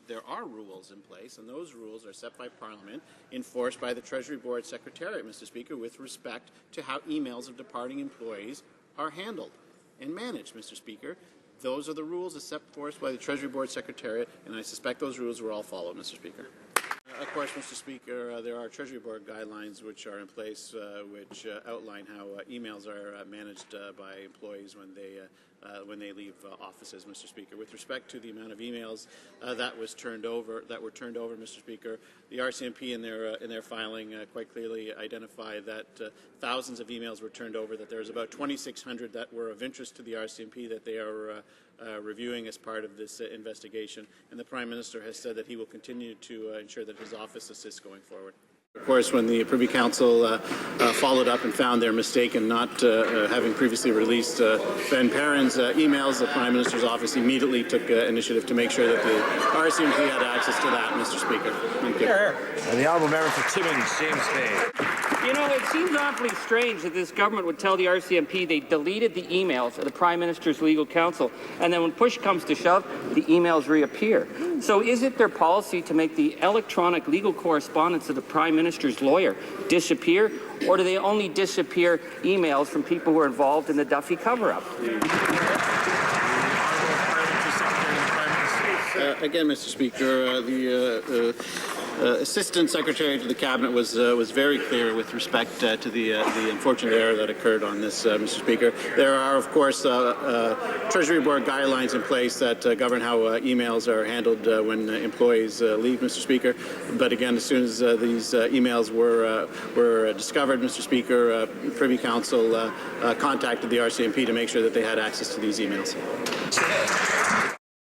there are rules in place, and those rules are set by Parliament, enforced by the Treasury Board Secretariat, Mr. Speaker, with respect to how emails of departing employees are handled and managed, Mr. Speaker. Those are the rules as set forth by the Treasury Board Secretariat, and I suspect those rules were all followed, Mr. Speaker. Of course, Mr. Speaker, there are Treasury Board guidelines which are in place which outline how emails are managed by employees when they leave offices, Mr. Speaker. With respect to the amount of emails that were turned over, Mr. Speaker, the RCMP in their filing quite clearly identified that thousands of emails were turned over, that there's about 2,600 that were of interest to the RCMP that they are reviewing as part of this investigation, and the Prime Minister has said that he will continue to ensure that his office assists going forward. Of course, when the Privy Council followed up and found their mistake in not having previously released Ben Perrin's emails, the Prime Minister's office immediately took initiative to make sure that the RCMP had access to that, Mr. Speaker. Thank you. And the Honourable Member for Timmins, James Bay. You know, it seems awfully strange that this government would tell the RCMP they deleted the emails of the Prime Minister's legal counsel, and then when push comes to shove, the emails reappear. So is it their policy to make the electronic legal correspondence of the Prime Minister's lawyer disappear, or do they only disappear emails from people who are involved in the Duffy cover-up? Again, Mr. Speaker, the Assistant Secretary to the Cabinet was very clear with respect to the unfortunate error that occurred on this, Mr. Speaker. There are, of course, Treasury Board guidelines in place that govern how emails are handled when employees leave, Mr. Speaker. But again, as soon as these emails were discovered, Mr. Speaker, Privy Council contacted the RCMP to make sure that they had access to these emails.